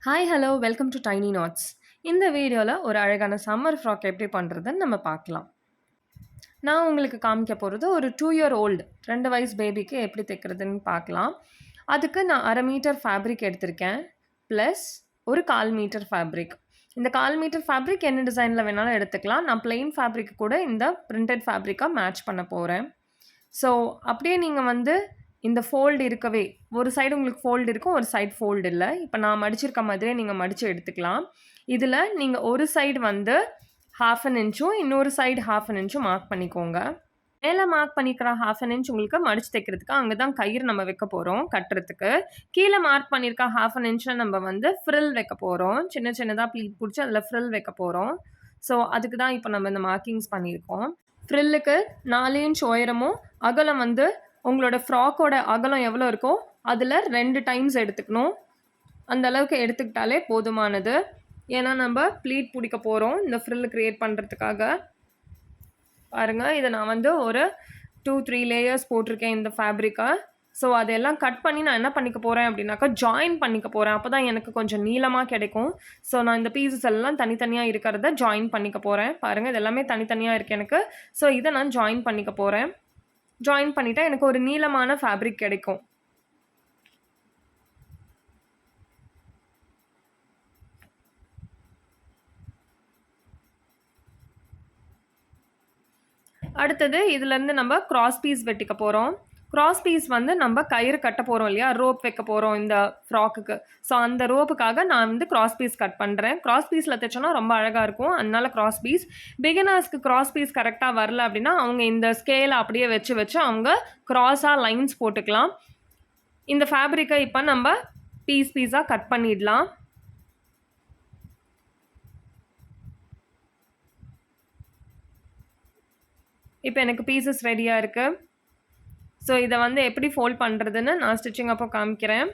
Hi hello welcome to tiny knots. இந்த வீடியோவில் ஒரு அழகான சம்மர் ஃப்ராக் எப்படி பண்ணுறதுன்னு நம்ம பார்க்கலாம். நான் உங்களுக்கு காமிக்க போகிறது ஒரு 2 இயர் ஓல்டு 2 வயசு பேபிக்கு எப்படி தைக்கிறதுன்னு பார்க்கலாம். அதுக்கு நான் 1/2 மீட்டர் ஃபேப்ரிக் எடுத்திருக்கேன், ப்ளஸ் ஒரு 1/4 மீட்டர் ஃபேப்ரிக். இந்த 1/4 மீட்டர் ஃபேப்ரிக் என்ன டிசைனில் வேணாலும் எடுத்துக்கலாம். நான் பிளெயின் ஃபேப்ரிக் கூட இந்த பிரிண்டட் ஃபேப்ரிக்காக மேட்ச் பண்ண போகிறேன். ஸோ அப்படியே நீங்கள் வந்து இந்த ஃபோல்டு இருக்கவே ஒரு சைடு உங்களுக்கு ஃபோல்டு இருக்கும், ஒரு சைடு ஃபோல்டு இல்லை. இப்போ நான் மடிச்சிருக்க மாதிரியே நீங்கள் மடித்து எடுத்துக்கலாம். இதில் நீங்கள் ஒரு சைடு வந்து 1/2 இன்ச்சும் இன்னொரு சைடு 1/2 இன்ச்சும் மார்க் பண்ணிக்கோங்க. மேலே மார்க் பண்ணிக்கிற 1/2 இன்ச் உங்களுக்கு மடிச்சு தைக்கிறதுக்கு அங்கே தான் கயிறு நம்ம வைக்க போகிறோம் கட்டுறதுக்கு. கீழே மார்க் பண்ணியிருக்க 1/2 இன்ச்சில் நம்ம வந்து ஃப்ரில் வைக்க போகிறோம். சின்ன சின்னதாக ப்ளீட் பிடிச்சி அதில் ஃப்ரில் வைக்க போகிறோம். ஸோ அதுக்கு தான் இப்போ நம்ம இந்த மார்க்கிங்ஸ் பண்ணியிருக்கோம். ஃப்ரில்லுக்கு 4 இன்ச் உயரமும் அகலம் வந்து உங்களோட ஃப்ராக்கோட அகலம் எவ்வளோ இருக்கோ அதில் 2 டைம்ஸ் எடுத்துக்கணும். அந்த அளவுக்கு எடுத்துக்கிட்டாலே போதுமானது. ஏன்னா நம்ம ப்ளீட் பிடிக்க போகிறோம் இந்த ஃப்ரில் க்ரியேட் பண்ணுறதுக்காக. பாருங்கள், இதை நான் வந்து ஒரு 2-3 லேயர்ஸ் போட்டிருக்கேன் இந்த ஃபேப்ரிக்கை. ஸோ அதையெல்லாம் கட் பண்ணி நான் என்ன பண்ணிக்க போகிறேன் அப்படின்னாக்கா ஜாயின் பண்ணிக்க போகிறேன். அப்போ தான் எனக்கு கொஞ்சம் நீளமாக கிடைக்கும். ஸோ நான் இந்த பீசஸ் எல்லாம் தனித்தனியாக இருக்கிறத ஜாயின் பண்ணிக்க போகிறேன். பாருங்கள், இது எல்லாமே தனித்தனியாக இருக்குது எனக்கு. ஸோ இதை நான் ஜாயின் பண்ணிக்க போகிறேன். ஜாயின் பண்ணிட்டா எனக்கு ஒரு நீளமான ஃபேப்ரிக் கிடைக்கும். அடுத்தது இதுலேருந்து நம்ம கிராஸ் பீஸ் வெட்டிக்க போகிறோம். கிராஸ் பீஸ் வந்து நம்ம கயிறு கட்ட போகிறோம் இல்லையா, ரோப் வைக்க போகிறோம் இந்த ஃப்ராக்குக்கு. ஸோ அந்த ரோப்புக்காக நான் வந்து கிராஸ் பீஸ் கட் பண்ணுறேன். கிராஸ் பீஸில் தைச்சோன்னா ரொம்ப அழகாக இருக்கும், அதனால கிராஸ் பீஸ். பிகினர்ஸ்க்கு கிராஸ் பீஸ் கரெக்டாக வரல அப்படின்னா அவங்க இந்த ஸ்கேலை அப்படியே வச்சு வச்சு அவங்க கிராஸாக லைன்ஸ் போட்டுக்கலாம். இந்த ஃபேப்ரிக்கை இப்போ நம்ம பீஸாக கட் பண்ணிடலாம். இப்போ எனக்கு பீசஸ் ரெடியாக இருக்குது. ஸோ இதை வந்து எப்படி ஃபோல்ட் பண்ணுறதுன்னு நான் ஸ்டிச்சிங் அப்போ காமிக்கிறேன்.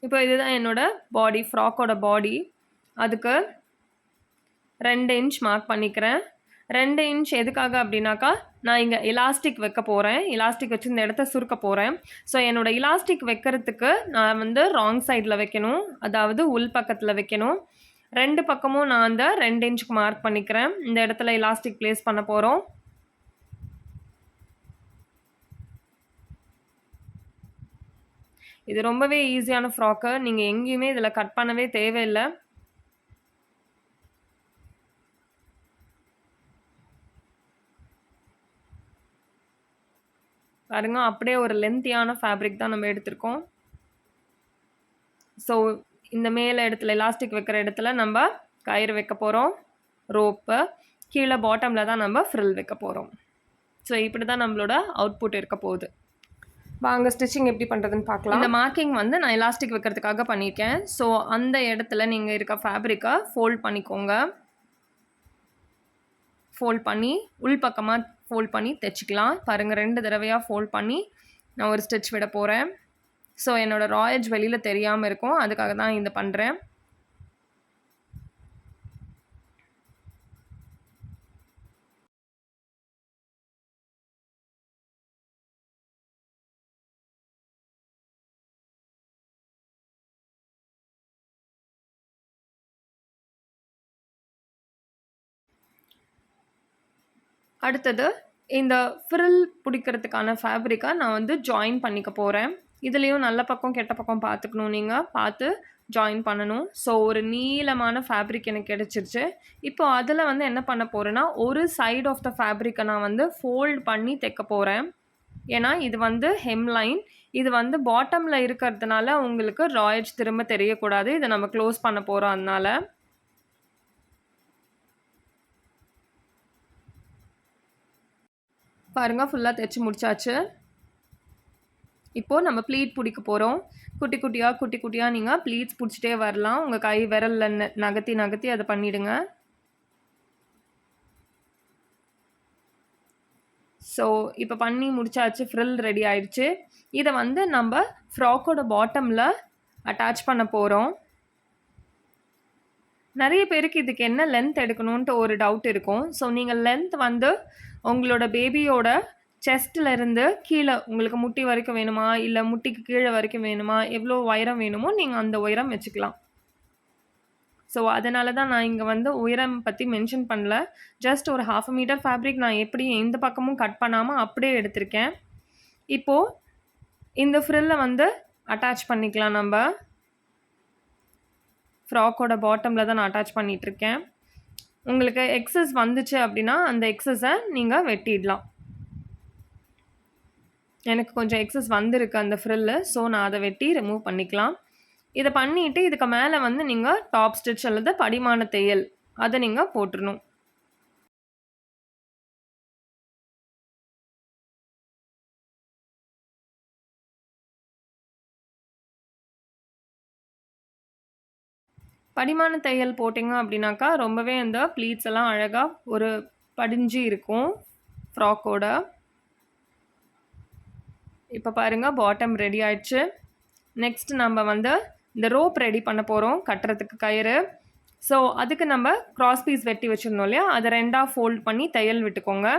இப்போ இதுதான் என்னோடய பாடி, ஃப்ராக்கோட பாடி. அதுக்கு 2 இன்ச் மார்க் பண்ணிக்கிறேன். 2 இன்ச் எதுக்காக அப்படின்னாக்கா நான் இங்கே எலாஸ்டிக் வைக்க போகிறேன். எலாஸ்டிக் வச்சு இந்த இடத்த சுருக்க போகிறேன். ஸோ என்னோடய எலாஸ்டிக் வைக்கிறதுக்கு நான் வந்து ராங் சைடில் வைக்கணும், அதாவது உள் பக்கத்தில் வைக்கணும். 2 பக்கமும் நான் அந்த 2 இன்ச்சுக்கு மார்க் பண்ணிக்கிறேன். இந்த இடத்துல எலாஸ்டிக் ப்ளேஸ் பண்ண போகிறோம். இது ரொம்பவே ஈஸியான ஃப்ராக்கு. நீங்கள் எங்கேயுமே இதில் கட் பண்ணவே தேவையில்லை. பாருங்க, அப்படியே ஒரு லென்த்தியான ஃபேப்ரிக் தான் நம்ம எடுத்திருக்கோம். ஸோ இந்த மேலே இடத்துல எலாஸ்டிக் வைக்கிற இடத்துல நம்ம கயிறு வைக்க போகிறோம், ரோப்பு. கீழே பாட்டமில் தான் நம்ம ஃப்ரில் வைக்க போகிறோம். ஸோ இப்படி தான் நம்மளோட அவுட்புட் இருக்க போகுது. வாங்க ஸ்டிச்சிங் எப்படி பண்ணுறதுன்னு பார்க்கலாம். இந்த மார்க்கிங் வந்து நான் எலாஸ்டிக் வைக்கிறதுக்காக பண்ணியிருக்கேன். ஸோ அந்த இடத்துல நீங்கள் இருக்க ஃபேப்ரிக்கை ஃபோல்ட் பண்ணிக்கோங்க. ஃபோல்ட் பண்ணி உள் பக்கமாக ஃபோல்ட் பண்ணி தைச்சிக்கலாம். பாருங்கள், 2 தடவையாக ஃபோல்ட் பண்ணி நான் ஒரு ஸ்டிச் விட போகிறேன். ஸோ என்னோடய ரா எட்ஜ் வெளியில் தெரியாமல் இருக்கும், அதுக்காக தான் இதை பண்ணுறேன். அடுத்தது இந்த ஃப்ரில் பிடிக்கிறதுக்கான ஃபேப்ரிக்கை நான் வந்து ஜாயின் பண்ணிக்க போகிறேன். இதுலேயும் நல்ல பக்கம் கெட்ட பக்கம் பார்த்துக்கணும், நீங்கள் பார்த்து ஜாயின் பண்ணணும். ஸோ ஒரு நீளமான ஃபேப்ரிக் எனக்கு கிடச்சிருச்சு. இப்போ அதில் வந்து என்ன பண்ண போகிறேன்னா ஒரு சைடு ஆஃப் த ஃபேப்ரிக்கை நான் வந்து ஃபோல்ட் பண்ணி தைக்க போகிறேன். ஏன்னா இது வந்து ஹெம்லைன், இது வந்து பாட்டமில் இருக்கிறதுனால உங்களுக்கு ரா எட்ஜ் திரும்ப தெரியக்கூடாது. இதை நம்ம க்ளோஸ் பண்ண போகிறோம். அதனால் பாருங்கள், ஃபுல்லாக தைச்சி முடிச்சாச்சு. இப்போது நம்ம ப்ளீட் பிடிக்க போகிறோம். குட்டி குட்டியாக நீங்கள் ப்ளீட்ஸ் பிடிச்சிட்டே வரலாம். உங்கள் கை விரலில் நகர்த்தி அதை பண்ணிவிடுங்க. ஸோ இப்போ பண்ணி முடிச்சாச்சு, ஃப்ரில் ரெடி ஆயிடுச்சு. இதை வந்து நம்ம ஃப்ராக்கோட பாட்டமில் அட்டாச் பண்ண போகிறோம். நிறைய பேருக்கு இதுக்கு என்ன லென்த் எடுக்கணுன்ட்டு ஒரு டவுட் இருக்கும். ஸோ நீங்கள் லென்த் வந்து உங்களோட பேபியோட செஸ்ட்லேருந்து கீழே உங்களுக்கு முட்டி வரைக்கும் வேணுமா, இல்லை முட்டிக்கு கீழே வரைக்கும் வேணுமா, எவ்வளோ உயரம் வேணுமோ நீங்கள் அந்த உயரம் வச்சுக்கலாம். ஸோ அதனால தான் நான் இங்கே வந்து உயரம் பற்றி மென்ஷன் பண்ணல. ஜஸ்ட் ஒரு 1/2 மீட்டர் ஃபேப்ரிக் நான் எப்படி எந்த பக்கமும் கட் பண்ணாமல் அப்படியே எடுத்திருக்கேன். இப்போது இந்த ஃப்ரில்லை வந்து அட்டாச் பண்ணிக்கலாம். நம்ம ஃப்ராக்கோட பாட்டமில் தான் நான் அட்டாச் பண்ணிகிட்ருக்கேன். உங்களுக்கு எக்ஸஸ் வந்துச்சு அப்படின்னா அந்த எக்ஸஸை நீங்கள் வெட்டிடலாம். எனக்கு கொஞ்சம் எக்ஸஸ் வந்திருக்கு அந்த ஃப்ரில்லு. ஸோ நான் அதை வெட்டி ரிமூவ் பண்ணிக்கலாம். இதை பண்ணிவிட்டு இதுக்கு மேலே வந்து நீங்கள் டாப் ஸ்டிச் அல்லது படிமான தையல் அதை நீங்கள் போட்டுடணும். படிமான தையல் போட்டிங்க அப்படின்னாக்கா ரொம்பவே அந்த ப்ளீட்ஸ் எல்லாம் அழகாக ஒரு படிஞ்சு இருக்கும் ஃப்ராக்கோட. இப்போ பாருங்கள் பாட்டம் ரெடி ஆயிடுச்சு. நெக்ஸ்ட் நம்ம வந்து இந்த ரோப் ரெடி பண்ண போகிறோம் கட்டுறதுக்கு கயிறு. ஸோ அதுக்கு நம்ம கிராஸ் பீஸ் வெட்டி வச்சுருந்தோம் இல்லையா, அதை 2ஆக ஃபோல்ட் பண்ணி தையல் விட்டுக்கோங்க.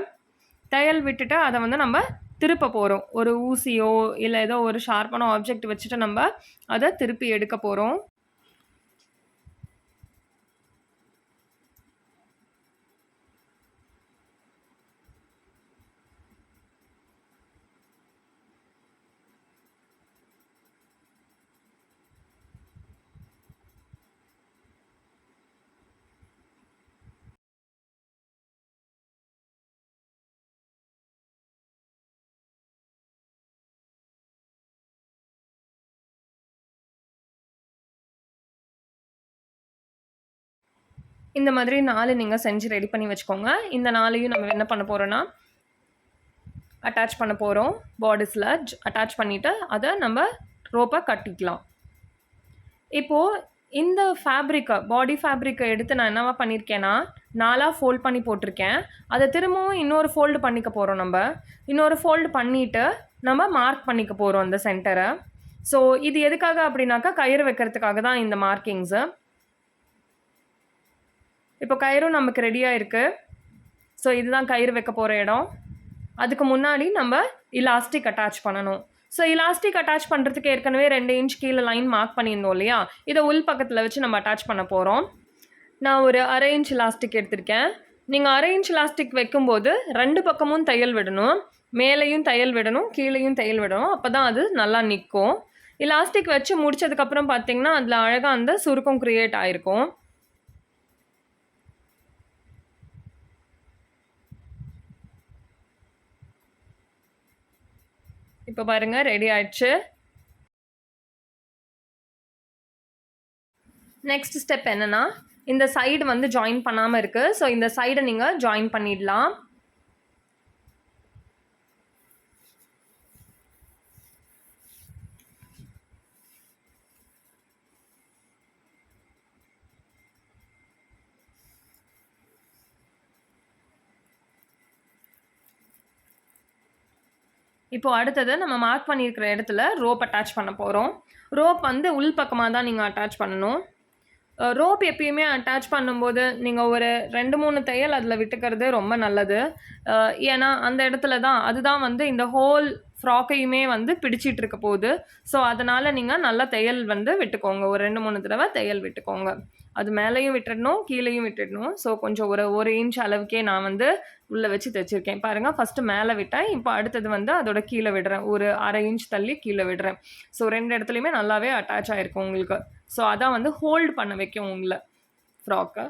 தையல் விட்டுட்டு அதை வந்து நம்ம திருப்ப போகிறோம். ஒரு ஊசியோ இல்லை ஏதோ ஒரு ஷார்ப்பான ஆப்ஜெக்ட் வச்சுட்டு நம்ம அதை திருப்பி எடுக்க போகிறோம். இந்த மாதிரி 4 நீங்கள் செஞ்சு ரெடி பண்ணி வச்சுக்கோங்க. இந்த 4யும் நம்ம என்ன பண்ண போகிறோன்னா அட்டாச் பண்ண போகிறோம். பாடிஸில் அட்டாச் பண்ணிவிட்டு அதை நம்ம ரோப்பை கட்டிக்கலாம். இப்போது இந்த ஃபேப்ரிக்கை பாடி ஃபேப்ரிக்கை எடுத்து நான் என்னவா பண்ணியிருக்கேன்னா 4ஆக ஃபோல்ட் பண்ணி போட்டிருக்கேன். அதை திரும்பவும் இன்னொரு ஃபோல்டு பண்ணிக்க போகிறோம். நம்ம இன்னொரு ஃபோல்டு பண்ணிவிட்டு நம்ம மார்க் பண்ணிக்க போகிறோம் அந்த சென்டரை. ஸோ இது எதுக்காக அப்படின்னாக்கா கயிறு வைக்கிறதுக்காக தான் இந்த மார்க்கிங்ஸு. இப்போ கயிறும் நமக்கு ரெடியாக இருக்குது. ஸோ இதுதான் கயிறு வைக்க போகிற இடம். அதுக்கு முன்னாடி நம்ம இலாஸ்டிக் அட்டாச் பண்ணணும். ஸோ இலாஸ்டிக் அட்டாச் பண்ணுறதுக்கு ஏற்கனவே 2 இன்ச் கீழே லைன் மார்க் பண்ணியிருந்தோம் இல்லையா, இதை உள் பக்கத்தில் வச்சு நம்ம அட்டாச் பண்ண போகிறோம். நான் ஒரு 1/2 இன்ச் இலாஸ்டிக் எடுத்திருக்கேன். நீங்கள் 1/2 இன்ச் இலாஸ்டிக் வைக்கும்போது 2 பக்கமும் தையல் விடணும். மேலேயும் தையல் விடணும், கீழேயும் தையல் விடணும். அப்போ தான் அது நல்லா நிற்கும். இலாஸ்டிக் வச்சு முடித்ததுக்கப்புறம் பார்த்திங்கன்னா அதில் அழகாக அந்த சுருக்கம் க்ரியேட் ஆகிருக்கும். இப்போ பாருங்கள் ரெடி ஆயிடுச்சு. நெக்ஸ்ட் ஸ்டெப் என்னென்னா இந்த சைடு வந்து ஜாயின் பண்ணாமல் இருக்குது. ஸோ இந்த சைடை நீங்கள் ஜாயின் பண்ணிடலாம். இப்போது அடுத்தது நம்ம மார்க் பண்ணியிருக்கிற இடத்துல ரோப் அட்டாச் பண்ண போகிறோம். ரோப் வந்து உள் பக்கமாக தான் நீங்கள் அட்டாச் பண்ணணும். ரோப் எப்பயுமே அட்டாச் பண்ணும்போது நீங்கள் ஒரு 2-3 தையல் அதில் விட்டுக்கிறது ரொம்ப நல்லது. ஏன்னா அந்த இடத்துல தான் அதுதான் வந்து இந்த ஹோல் ஃப்ராக்கையுமே வந்து பிடிச்சிட்டு இருக்க போகுது. ஸோ அதனால் நீங்கள் நல்லா தையல் வந்து விட்டுக்கோங்க. ஒரு 2-3 தடவை தையல் விட்டுக்கோங்க. அது மேலேயும் விட்டுடணும், கீழேயும் விட்டுடணும். ஸோ கொஞ்சம் ஒரு 1 இன்ச் அளவுக்கே நான் வந்து உள்ளே வச்சு தைச்சிருக்கேன். பாருங்கள், ஃபஸ்ட்டு மேலே விட்டேன். இப்போ அடுத்தது வந்து அதோட கீழே விடுறேன். ஒரு 1/2 இன்ச் தள்ளி கீழே விடுறேன். ஸோ 2 இடத்துலையுமே நல்லாவே அட்டாச் ஆகிருக்கும் உங்களுக்கு. ஸோ அதான் வந்து ஹோல்டு பண்ண வைக்கும் உங்களை ஃப்ராக்கை.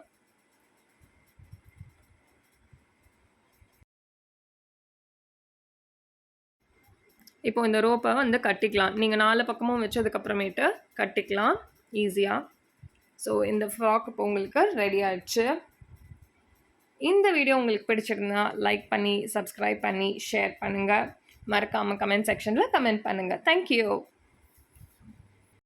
இப்போ இந்த ரோப்பை வந்து கட்டிக்கலாம். நீங்கள் 4 பக்கமும் வச்சதுக்கப்புறமேட்டு கட்டிக்கலாம் ஈஸியாக. ஸோ இந்த ஃப்ராக் இப்போ உங்களுக்கு ரெடி ஆகிடுச்சு. இந்த வீடியோ உங்களுக்கு பிடிச்சிருந்தா லைக் பண்ணி, சப்ஸ்கிரைப் பண்ணி, ஷேர் பண்ணுங்கள். மறக்காமல் கமெண்ட் செக்ஷனில் கமெண்ட் பண்ணுங்கள். தேங்க்யூ.